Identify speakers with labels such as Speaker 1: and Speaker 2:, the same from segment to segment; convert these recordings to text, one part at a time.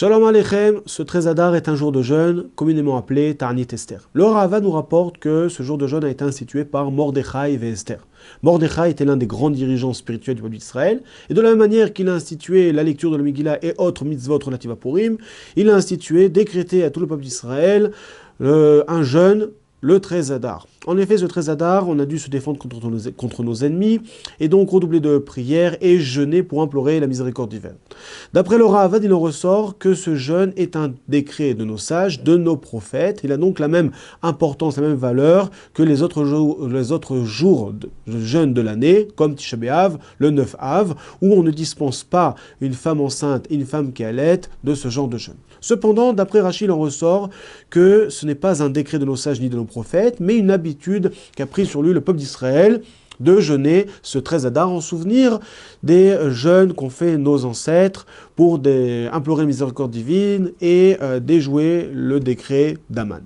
Speaker 1: Shalom Aleichem, ce 13 Adar est un jour de jeûne, communément appelé Ta'anit Esther. Le Rava nous rapporte que ce jour de jeûne a été institué par Mordechai et Esther. Mordechai était l'un des grands dirigeants spirituels du peuple d'Israël, et de la même manière qu'il a institué la lecture de la Megillah et autres mitzvot relatives à Purim, il a institué, décrété à tout le peuple d'Israël un jeûne le 13 Adar. En effet, ce 13 Adar, on a dû se défendre contre nos ennemis, et donc redoubler de prières et jeûner pour implorer la miséricorde divine. D'après le Ravad, il en ressort que ce jeûne est un décret de nos sages, de nos prophètes. Il a donc la même importance, la même valeur que les autres jours de jeûne de l'année, comme Tisha B'Av, le 9 Av, où on ne dispense pas une femme enceinte et une femme qui allait de ce genre de jeûne. Cependant, d'après Rashi, il en ressort que ce n'est pas un décret de nos sages ni de nos prophètes, mais une habitude qu'a pris sur lui le peuple d'Israël de jeûner ce 13 Adar en souvenir des jeûnes qu'ont fait nos ancêtres pour implorer la miséricorde divine et déjouer le décret d'Aman.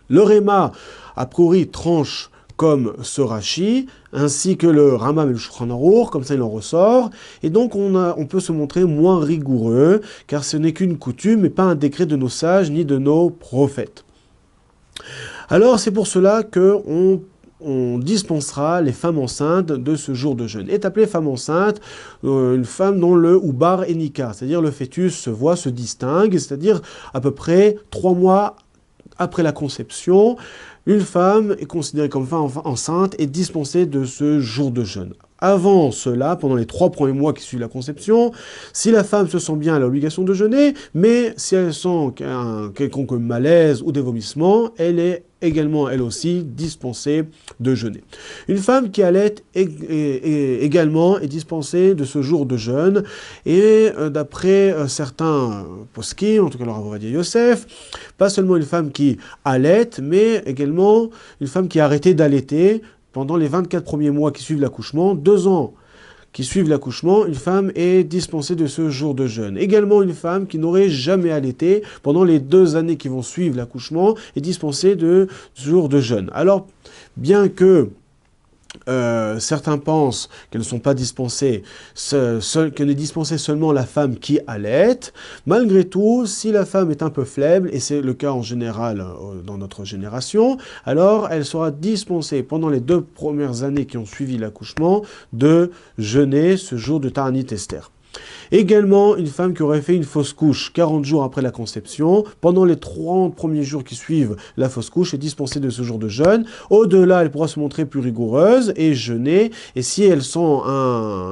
Speaker 1: Le Réma, a priori, tranche comme ce Rashi, ainsi que le Rambam et le Shulchan Aruch, comme ça il en ressort, et donc on peut se montrer moins rigoureux, car ce n'est qu'une coutume, et pas un décret de nos sages ni de nos prophètes. Alors c'est pour cela que on dispensera les femmes enceintes de ce jour de jeûne. Est appelée femme enceinte une femme dont le oubar est nika, c'est-à-dire le fœtus se distingue, c'est-à-dire à peu près 3 mois après la conception, une femme est considérée comme femme enceinte et dispensée de ce jour de jeûne. Avant cela, pendant les 3 premiers mois qui suivent la conception, si la femme se sent bien, elle a l'obligation de jeûner, mais si elle sent un quelconque malaise ou des vomissements, elle est également, elle aussi, dispensée de jeûner. Une femme qui allait également est dispensée de ce jour de jeûne, et d'après certains poskim, en tout cas le Rav Ovadia Yosef, pas seulement une femme qui allait, mais également une femme qui a arrêté d'allaiter pendant les 24 premiers mois qui suivent l'accouchement, 2 ans qui suivent l'accouchement, une femme est dispensée de ce jour de jeûne. Également, une femme qui n'aurait jamais allaité pendant les 2 années qui vont suivre l'accouchement est dispensée de ce jour de jeûne. Alors, bien que certains pensent qu'elles ne sont pas dispensées, qu'elle n'est dispensée seulement la femme qui allait. Malgré tout, si la femme est un peu faible, et c'est le cas en général dans notre génération, alors elle sera dispensée pendant les 2 premières années qui ont suivi l'accouchement de jeûner ce jour de Ta'anit Esther. Également, une femme qui aurait fait une fausse couche 40 jours après la conception, pendant les 30 premiers jours qui suivent la fausse couche, est dispensée de ce jour de jeûne. Au-delà, elle pourra se montrer plus rigoureuse et jeûner. Et si elle se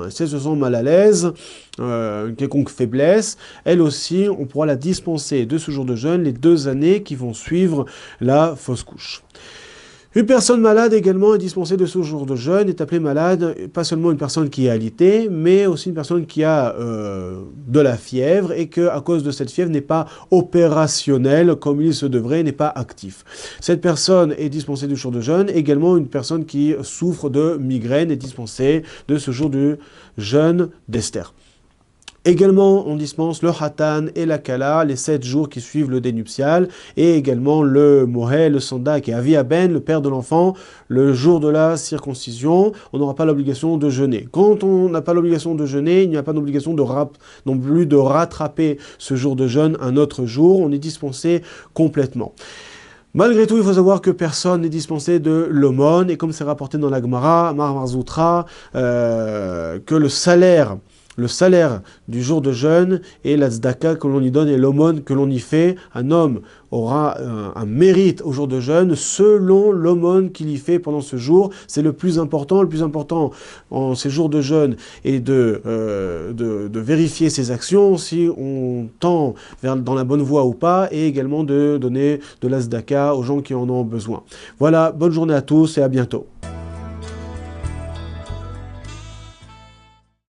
Speaker 1: sent mal à l'aise, une quelconque faiblesse, elle aussi, on pourra la dispenser de ce jour de jeûne les 2 années qui vont suivre la fausse couche. Une personne malade également est dispensée de ce jour de jeûne, est appelée malade, pas seulement une personne qui est alitée, mais aussi une personne qui a de la fièvre et que, à cause de cette fièvre, n'est pas opérationnelle comme il se devrait, n'est pas actif. Cette personne est dispensée du jour de jeûne. Également, une personne qui souffre de migraine est dispensée de ce jour de jeûne d'Esther. Également, on dispense le Hatan et la Kala, les 7 jours qui suivent le dénuptial, et également le Mohé, le Sandak et Avi Aben, le père de l'enfant, le jour de la circoncision, on n'aura pas l'obligation de jeûner. Quand on n'a pas l'obligation de jeûner, il n'y a pas d'obligation non plus de rattraper ce jour de jeûne un autre jour, on est dispensé complètement. Malgré tout, il faut savoir que personne n'est dispensé de l'aumône, et comme c'est rapporté dans la Gemara, Marzoutra, que le salaire du jour de jeûne et la tzedaka que l'on y donne et l'aumône que l'on y fait, un homme aura un mérite au jour de jeûne selon l'aumône qu'il y fait pendant ce jour. C'est le plus important. Le plus important en ces jours de jeûne est de vérifier ses actions, si on tend dans la bonne voie ou pas, et également de donner de la tzedaka aux gens qui en ont besoin. Voilà, bonne journée à tous et à bientôt.